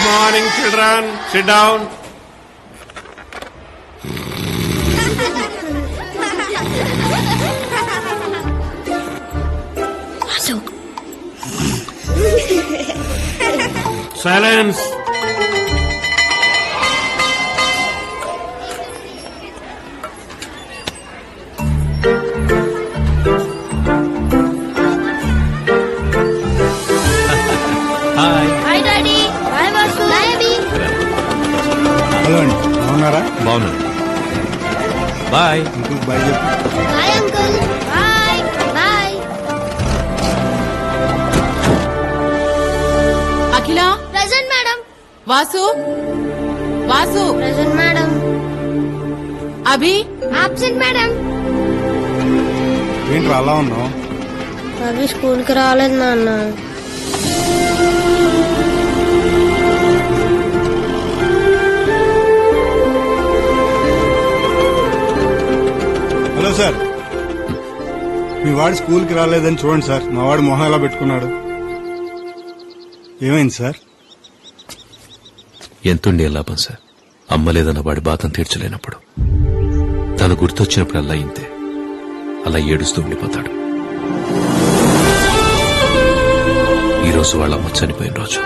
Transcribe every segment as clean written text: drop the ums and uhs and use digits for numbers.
Morning children, sit down. Silence. Hi daddy. Bye Vasu. Bye Abhi. Hello అండి, బాగున్నారా? బాగున్నాను. Bye. Uncle bye చెప్పు. Bye uncle. Bye bye. Akhila. Present madam. Vasu. Vasu. Present madam. Abhi. Absent madam. ఏంట్రా అలా ఉన్నావు? అభి school కి రాలేదు నాన్న. హలో సార్, మీ వాడు స్కూల్ కి రాలేదని చూడండి సార్. మా వాడు మొహం ఎలా పెట్టుకున్నాడు. ఏమైంది సార్? ఎంతుండే లాభం సార్, అమ్మ లేదన్న వాడి బాధం తీర్చలేనప్పుడు. తను గుర్తొచ్చినప్పుడు అలా ఇంతే, అలా ఏడుస్తూ ఉండిపోతాడు. ఈరోజు వాళ్ళ అమ్మ చనిపోయిన రోజు.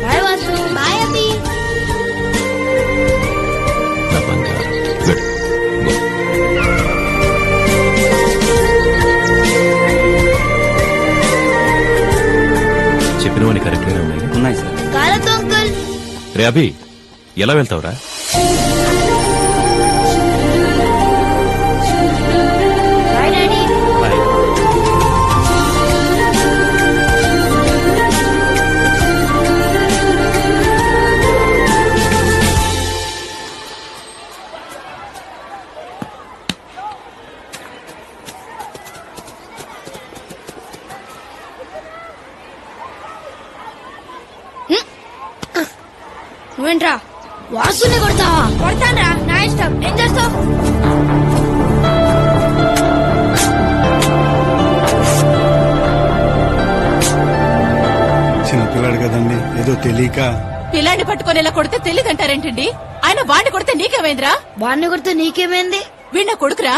బాయ్ వాసు. బాయ్ అభి. నా బంగారం. వెళ్ళు. గో. చెప్పినవన్నీ కరెక్ట్గానే ఉన్నాయి. ఉన్నాయి సార్. కాలతో అంకుల్. రే అభి, ఎలా వెళ్తావురా? Bye daddy. బాయ్. నువ్వేంట్రా వాసుని కొడతావా? కొడతానరా, నా ఇష్టం. ఏం చేస్తావు? చిన్నపిల్లాడు కదండి, ఏదో తెలియక. పిల్లాన్ని పట్టుకొని ఇలా కొడితే తెలియదంటారేంటండి? ఆయన వాడిని కొడితే నీకేమైందిరా? వాడిని కొడితే నీకేమైంది? వీణ కొడుకురా.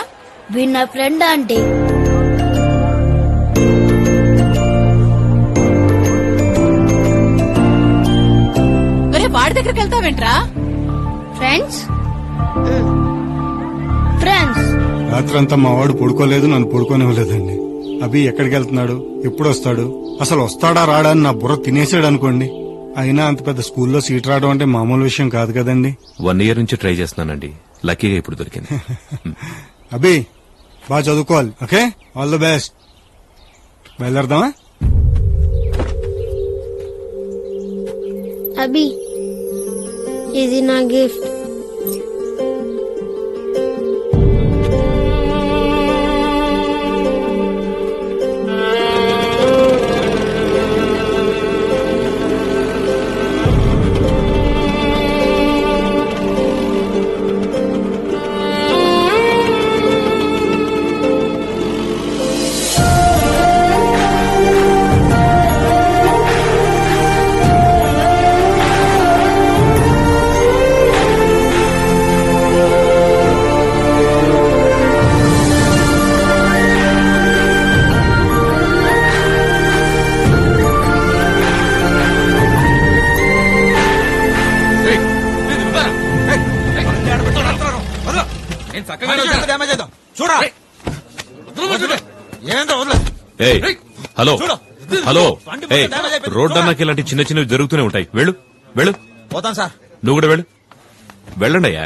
వీడు నా ఫ్రెండ్ ఆంటీ. ఒరే వాడి దగ్గరికి వెళ్తావేంట్రా? Friends friends. రాత్రంతా మా వాడు పడుకోలేదు, నన్ను పడుకోనివ్వలేదండి. అభి ఎక్కడికి వెళ్తున్నాడు, ఎప్పుడు వస్తాడు, అసలు వస్తాడా రాడా అని నా బుర్ర తినేసాడు అనుకోండి. అయినా అంత పెద్ద స్కూల్లో సీట్ రావడం అంటే మామూలు విషయం కాదు కదండి. 1 year నుంచి ట్రై చేస్తున్నానండి, లక్కీగా ఇప్పుడు దొరికింది. అభి బాగా చదువుకోవాలి, ఓకే? All the best. బయలుదేరదామా? అభి, ఇది నా గిఫ్ట్. నేను చక్కగా డ్యామేజ్ చేద్దాం చూడా ఏంటో వదల ఏయ్ హలో హలో ఏయ్ రోడ్ అన్నాకి ఇలాంటి చిన్న చిన్నవి జరుగుతూనే ఉంటాయి. వెళ్ళు వెళ్ళు. పోతాను సార్. నువ్వు కూడా వెళ్ళు. వెళ్ళండి అయ్యా.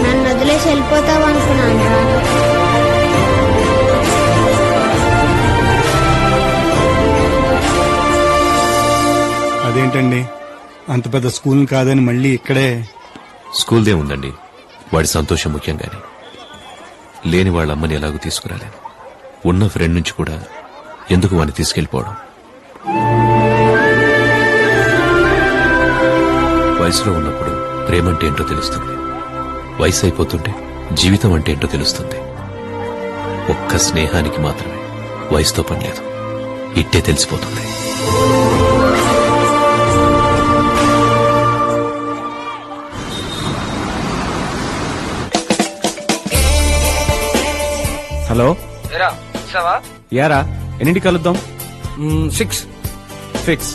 నన్ను వదిలేసి వెళ్ళిపోతావు అనుకున్నాను రా. అదేంటండి అంత పెద్ద స్కూల్ కాదని మళ్ళీ ఇక్కడే? స్కూల్దే ఉందండి. వాడి సంతోషం ముఖ్యంగానే. లేని వాళ్ళ అమ్మని ఎలాగూ తీసుకురాలేను. ఉన్న ఫ్రెండ్ నుంచి కూడా ఎందుకు వాడిని తీసుకెళ్లిపోవడం? వయసులో ఉన్నప్పుడు ప్రేమంటే ఏంటో తెలుస్తుంది. వయసు అయిపోతుంటే జీవితం అంటే ఏంటో తెలుస్తుంది. ఒక్క స్నేహానికి మాత్రమే వయసుతో పని లేదు. ఇట్టే తెలిసిపోతుంది. హలో యారా ఎన్నింటి కలుద్దాం? 6 ఫిక్స్.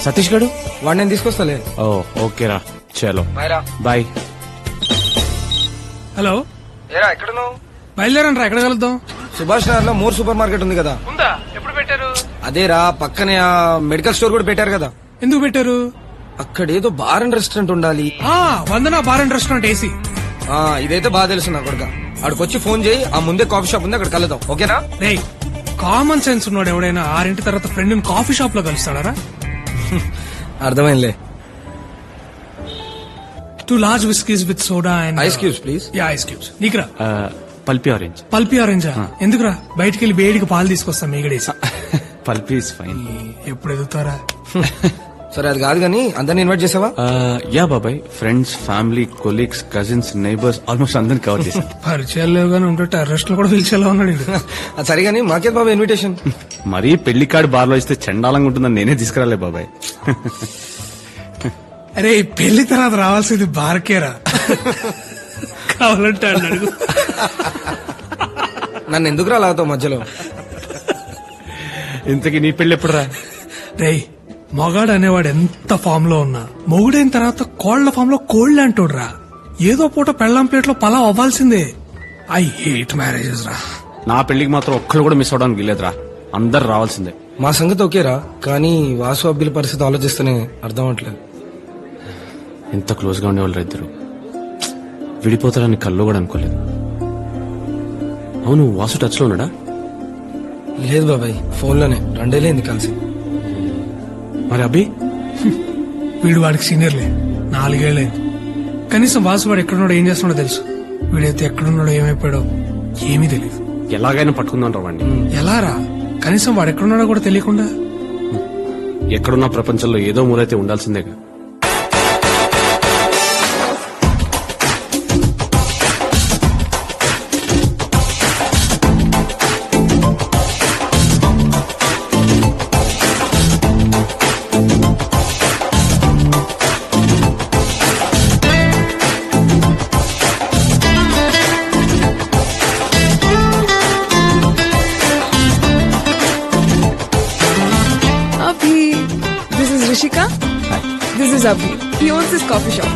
సతీష్ గడు వాడు నేను తీసుకొస్తాలే. ఓ ఓకేరా చలో బాయ్. హలో ఏరా ఎక్కడున్నావు? బయలుదేరండి రా. ఎక్కడ కలుద్దాం? సుభాష్ నగర్ లో మోర్ సూపర్ మార్కెట్ ఉంది కదా. ఉందా? ఎప్పుడు పెట్టారు? అదేరా పక్కనే ఆ మెడికల్ స్టోర్ కూడా పెట్టారు కదా. ఎందుకు పెట్టారు? అక్కడ ఏదో బార్ అండ్ రెస్టారెంట్ ఉండాలి. వందన బార్ అండ్ రెస్టారెంట్ ఏసీ. ఇదైతే బాగా తెలుసు నా కొడుక. అక్కడికొచ్చి ఫోన్ చేయి. ఆ ముందే కాఫీ షాప్ ఉంది, అక్కడ కలుద్దాం. ఓకేనా? రే కామన్ సెన్స్ ఉన్నాడు ఎవడైనా 6 తర్వాత ఫ్రెండ్ కాఫీ షాప్ లో కలుస్తాడారా? అర్థమైందిలే. 2 large whiskeys with soda and ice cubes please. Yeah ice cubes. నీకురా పల్పి ఆరెంజ్. పల్పి ఆరెంజా? ఎందుకురా? బయటికి వెళ్ళి వేడికి పాలు తీసుకొస్తా మీగడేసి. Pulpy is fine. ఎప్పుడు ఎదుగుతారా? సరే అది కాదు కానీ అందరిని ఇన్వైట్ చేసావా? యా బాబాయ్, friends, family, colleagues, cousins, neighbours almost అందరిని కవర్ చేశాను. పరిచయాలు లేవు కానీ ఉంటే టెర్రస్ట్ లో కూడా పిలిచేలా ఉన్నాడు ఈడు. అది సరే కానీ మాకే బాబా ఇన్విటేషన్. మరీ పెళ్లి కార్డు బార్ లో ఇస్తే చండాలంగా ఉంటుందని నేనే తీసుకురాలే బాబాయ్. అరే పెళ్లి తర్వాత రావాల్సింది బార్కేరా. కావాలంటే అన్నాడు. నన్ను ఎందుకు రాలాగుతావు మధ్యలో? ఇంతకీ నీ పెళ్లి ఎప్పుడు రా? రేయ్ మగాడు అనేవాడు ఎంత ఫామ్ లో ఉన్నా మొగుడైన తర్వాత కోళ్ల ఫామ్ లో కోళ్లు అంటోడ్రా. ఏదో పూట పెళ్ళాం ప్లేట్ లో పలావ్ అవ్వాల్సిందే. ఐ హేట్ మ్యారేజెస్ రా. నా పెళ్లికి మాత్రం ఒక్కళ్ళు కూడా మిస్ అవడానికి వీలేదురా. అందరు రావాల్సిందే. మా సంగతి ఓకేరా, కానీ వాసు అబ్బిల పరిస్థితి ఆలోచిస్తేనే అర్థం అవట్లేదు. ఎంత క్లోజ్ గా ఉండేవాళ్ళు ఇద్దరు విడిపోతారని కల్లో కూడా అనుకోలేదు. అవును, వాసు టచ్ లో ఉన్నాడా? లేదు బాబాయ్, ఫోన్ లోనే 2 ఏళ్ళైంది కలిసి. మరి అభి? వీడు వాడికి సీనియర్లే, 4 ఏళ్ళైంది. కనీసం వాసు వాడు ఎక్కడున్నాడో ఏం చేస్తున్నాడో తెలుసు. వీడైతే ఎక్కడున్నాడో ఏమైపోయాడో ఏమీ తెలియదు. ఎలాగైనా పట్టుకుందాం రా వాడిని. ఎలా రా? కనీసం వాడు ఎక్కడున్నాడో కూడా తెలియకుండా. ఎక్కడున్నా ప్రపంచంలో ఏదో మూలైతే ఉండాల్సిందేగా. This is Rishika. Hi. This is Abhi. He owns this coffee shop.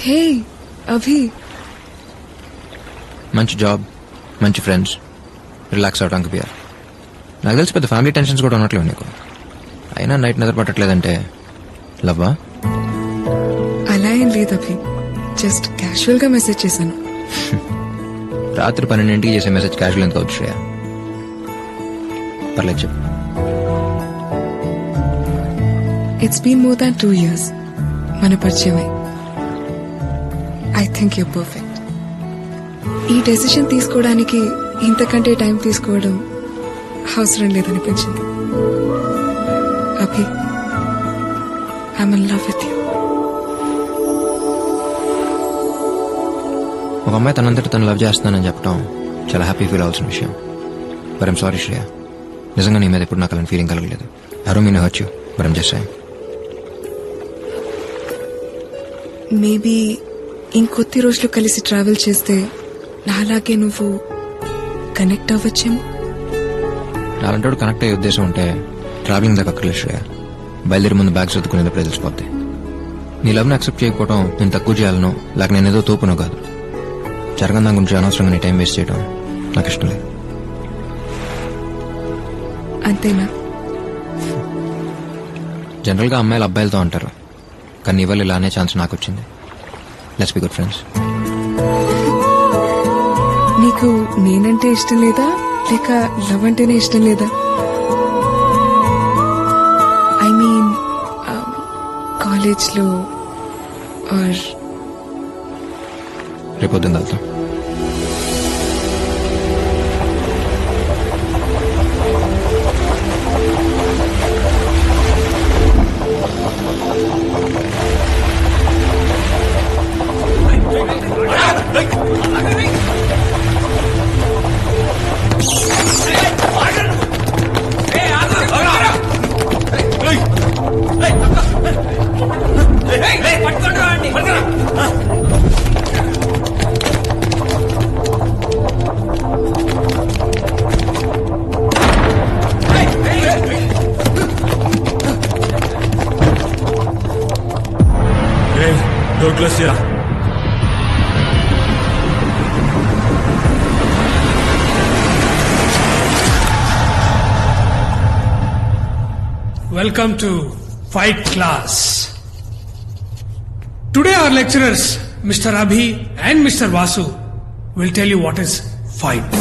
హే అభి, మంచి జాబ్, మంచి ఫ్రెండ్స్, రిలాక్స్ అవడానికి బియర్. నాకు తెలిసి పెద్ద ఫ్యామిలీ టెన్షన్స్ కూడా ఉన్నట్లేవు నీకు. అయినా నైట్ నిద్ర పట్టట్లేదంటే లవ్వా? అలా ఏం లేదు అభి, జస్ట్ క్యాజువల్ గా మెసేజ్ చేశాను. రాత్రి 12 చేసే మెసేజ్ క్యాజువల్ ఎంత అవుతుంది శ్రేయ? పర్లేదు చెప్పు. It's been more than 2 years మన పరిచయమై. I think you perfect. ఈ డెసిషన్ తీసుకోవడానికి ఇంతకంటే టైం తీసుకోవడం అవసరం లేదనిపించింది. Abhi, I'm in love with you. ఒక అమ్మాయి తనంతట తను లవ్ చేస్తున్నానని చెప్పడం చాలా హ్యాపీ ఫీల్ అవ్వాల్సిన విషయం. బట్ ఐమ్ సారీ శ్రేయ, నిజంగా నీ మీద ఎప్పుడు నాకు అలాంటి ఫీలింగ్ కలగలేదు. I don't mean to hurt you, but I'm just saying. Maybe ఇంకొద్ది రోజులు కలిసి ట్రావెల్ చేస్తే నాలాగే నువ్వు కనెక్ట్ అవ్వచ్చేమో. నాలంటోడు కనెక్ట్ అయ్యే ఉద్దేశం ఉంటే ట్రావెలింగ్ దాకా అక్కర్లేదు శ్రేయ. బయలుదేరి ముందు బ్యాగ్స్ ఎత్తుకునేటప్పుడు తెలిసిపోద్ది. నీ లవ్ని యాక్సెప్ట్ చేయకపోవడం నేను తక్కువ చేయాలనో లేక నేనేదో తోపునో కాదు. జరగని దాని గురించి అనవసరంగా నీ టైం వేస్ట్ చేయడం నాకు ఇష్టం లేదు. అంతేనా? జనరల్గా అమ్మాయిలు అబ్బాయిలతో అంటారు, కానీ నీ వల్ల ఇలానే ఛాన్స్ నాకు వచ్చింది. Let's be good friends. నీకు నేనంటే ఇష్టం లేదా లేక లవ్ అంటేనే ఇష్టం లేదా? ఐ మీన్ కాలేజ్లో ఆర్ రేపొద్దున వెళ్తాం. Welcome to Fight Class. Today our lecturers, Mr. Abhi and Mr. Vasu, will tell you what is fight.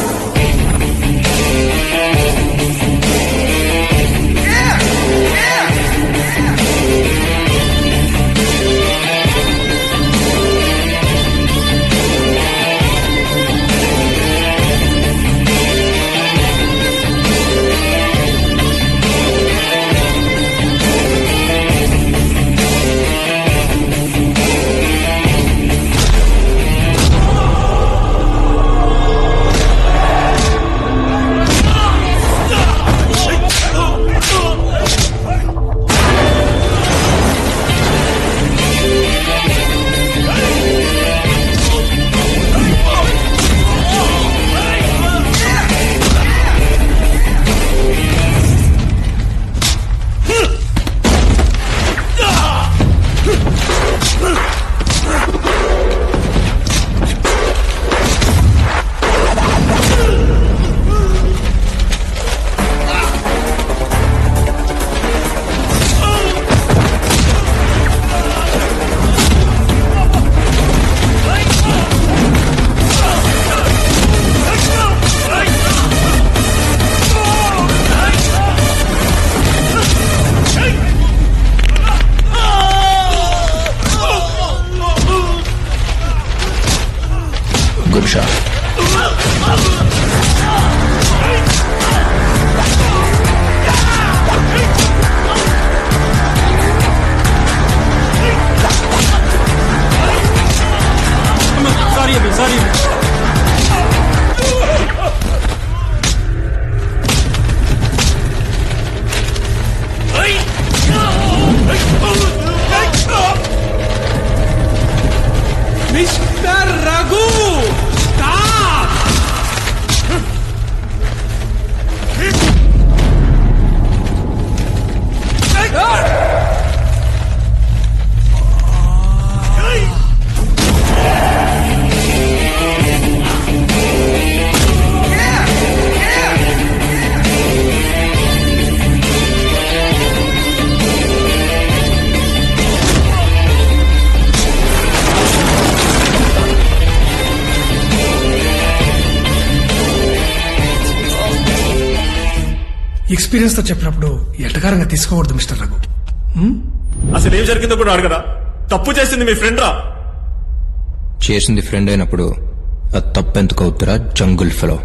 Experience తో చెప్పినప్పుడు ఎటకారంగా తీసుకోకూడదు మిస్టర్ రఘు. అసలు ఏం జరిగిందో కూడా అడగరా? తప్పు చేసింది మీ ఫ్రెండ్ రా. చేసింది ఫ్రెండ్ అయినప్పుడు అది తప్పెందుకు అవుతురా జంగుల్ ఫెలో.